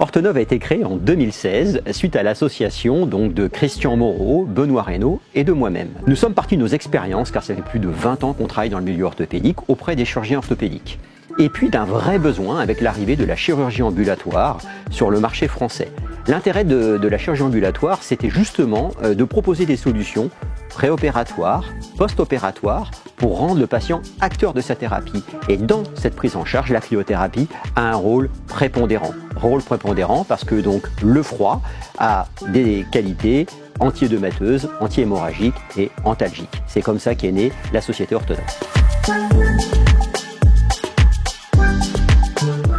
Orthonov a été créé en 2016 suite à l'association de Christian Moreau, Benoît Reynaud et de moi-même. Nous sommes partis de nos expériences car ça fait plus de 20 ans qu'on travaille dans le milieu orthopédique auprès des chirurgiens orthopédiques. Et puis d'un vrai besoin avec l'arrivée de la chirurgie ambulatoire sur le marché français. L'intérêt de la chirurgie ambulatoire, c'était justement de proposer des solutions préopératoires, post-opératoires, pour rendre le patient acteur de sa thérapie. Et dans cette prise en charge, la cryothérapie a un rôle prépondérant. Rôle prépondérant parce que le froid a des qualités anti-œdémateuses, anti-hémorragiques et antalgiques. C'est comme ça qu'est née la société Orthonov.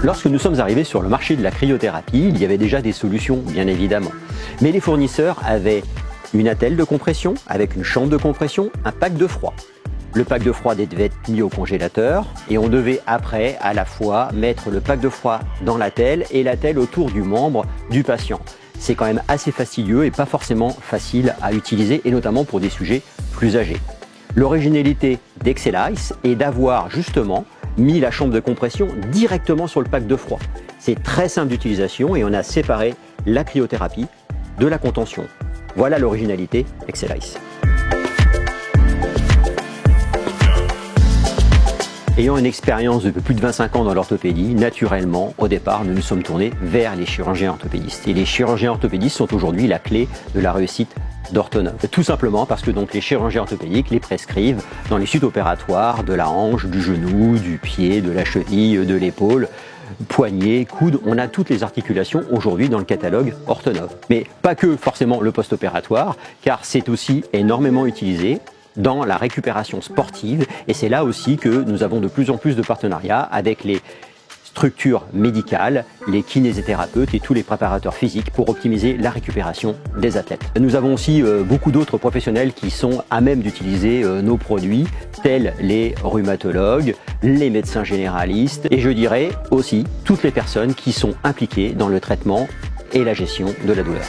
Lorsque nous sommes arrivés sur le marché de la cryothérapie, il y avait déjà des solutions, bien évidemment. Mais les fournisseurs avaient une attelle de compression avec une chambre de compression, un pack de froid. Le pack de froid devait être mis au congélateur et on devait après à la fois mettre le pack de froid dans l'attelle et l'attelle autour du membre du patient. C'est quand même assez fastidieux et pas forcément facile à utiliser et notamment pour des sujets plus âgés. L'originalité d'Excelice est d'avoir justement mis la chambre de compression directement sur le pack de froid. C'est très simple d'utilisation et on a séparé la cryothérapie de la contention. Voilà l'originalité d'Excelice. Ayant une expérience de plus de 25 ans dans l'orthopédie, naturellement, au départ, nous nous sommes tournés vers les chirurgiens orthopédistes. Et les chirurgiens orthopédistes sont aujourd'hui la clé de la réussite d'Orthonov. Tout simplement parce que les chirurgiens orthopédiques les prescrivent dans les suites opératoires de la hanche, du genou, du pied, de la cheville, de l'épaule, poignet, coude. On a toutes les articulations aujourd'hui dans le catalogue Orthonov. Mais pas que forcément le post-opératoire, car c'est aussi énormément utilisé dans la récupération sportive et c'est là aussi que nous avons de plus en plus de partenariats avec les structures médicales, les kinésithérapeutes et tous les préparateurs physiques pour optimiser la récupération des athlètes. Nous avons aussi beaucoup d'autres professionnels qui sont à même d'utiliser nos produits, tels les rhumatologues, les médecins généralistes et je dirais aussi toutes les personnes qui sont impliquées dans le traitement et la gestion de la douleur.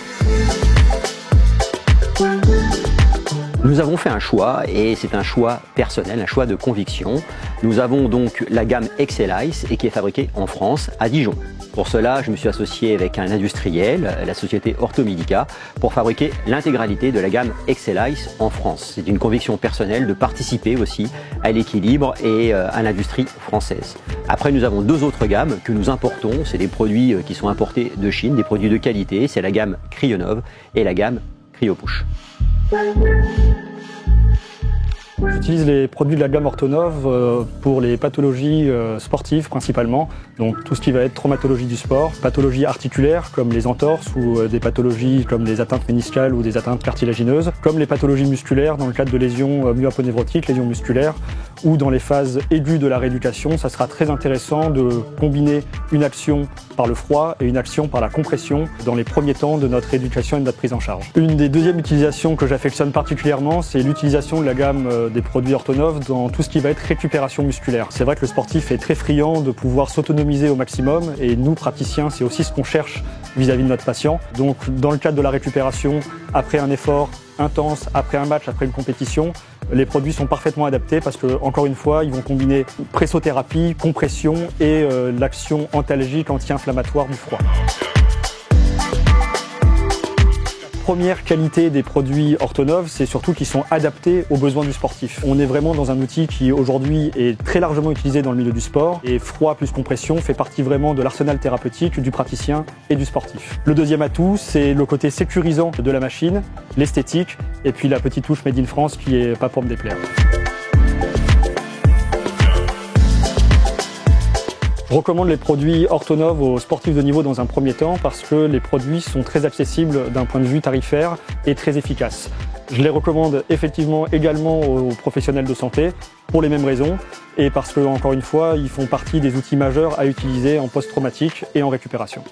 Nous avons fait un choix et c'est un choix personnel, un choix de conviction. Nous avons donc la gamme Excelice et qui est fabriquée en France, à Dijon. Pour cela, je me suis associé avec un industriel, la société Orthomedica, pour fabriquer l'intégralité de la gamme Excelice en France. C'est une conviction personnelle de participer aussi à l'équilibre et à l'industrie française. Après, nous avons deux autres gammes que nous importons. C'est des produits qui sont importés de Chine, des produits de qualité. C'est la gamme Cryonov et la gamme CryoPush. J'utilise les produits de la gamme Orthonov pour les pathologies sportives principalement, donc tout ce qui va être traumatologie du sport, pathologies articulaires comme les entorses ou des pathologies comme des atteintes méniscales ou des atteintes cartilagineuses, comme les pathologies musculaires dans le cadre de lésions myoaponévrotiques, lésions musculaires, ou dans les phases aiguës de la rééducation. Ça sera très intéressant de combiner une action par le froid et une action par la compression dans les premiers temps de notre rééducation et de notre prise en charge. Une des deuxièmes utilisations que j'affectionne particulièrement, c'est l'utilisation de la gamme des produits Orthonov dans tout ce qui va être récupération musculaire. C'est vrai que le sportif est très friand de pouvoir s'autonomiser au maximum et nous, praticiens, c'est aussi ce qu'on cherche vis-à-vis de notre patient. Donc dans le cadre de la récupération, après un effort intense, après un match, après une compétition, les produits sont parfaitement adaptés parce que, encore une fois, ils vont combiner pressothérapie, compression et l'action antalgique anti-inflammatoire du froid. La première qualité des produits Orthonov, c'est surtout qu'ils sont adaptés aux besoins du sportif. On est vraiment dans un outil qui aujourd'hui est très largement utilisé dans le milieu du sport et froid plus compression fait partie vraiment de l'arsenal thérapeutique du praticien et du sportif. Le deuxième atout, c'est le côté sécurisant de la machine, l'esthétique et puis la petite touche Made in France qui est pas pour me déplaire. Je recommande les produits Orthonov aux sportifs de niveau dans un premier temps parce que les produits sont très accessibles d'un point de vue tarifaire et très efficaces. Je les recommande effectivement également aux professionnels de santé pour les mêmes raisons et parce que, encore une fois, ils font partie des outils majeurs à utiliser en post-traumatique et en récupération.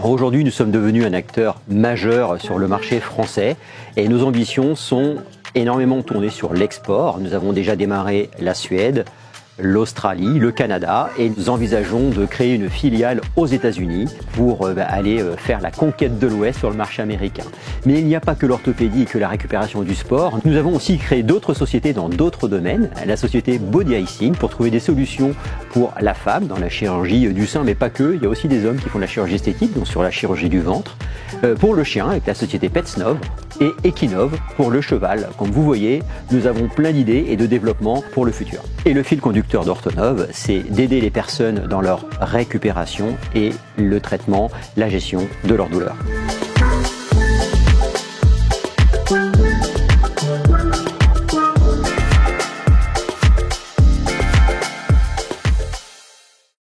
Aujourd'hui, nous sommes devenus un acteur majeur sur le marché français et nos ambitions sont énormément tournées sur l'export. Nous avons déjà démarré la Suède, l'Australie, le Canada, et nous envisageons de créer une filiale aux États-Unis pour aller faire la conquête de l'Ouest sur le marché américain. Mais il n'y a pas que l'orthopédie et que la récupération du sport. Nous avons aussi créé d'autres sociétés dans d'autres domaines. La société Body Icing pour trouver des solutions pour la femme dans la chirurgie du sein, mais pas que. Il y a aussi des hommes qui font de la chirurgie esthétique, donc sur la chirurgie du ventre. Pour le chien, avec la société Petsnov, et Equinov pour le cheval. Comme vous voyez, nous avons plein d'idées et de développement pour le futur. Et le fil conducteur d'Orthonov, c'est d'aider les personnes dans leur récupération et le traitement, la gestion de leur douleur.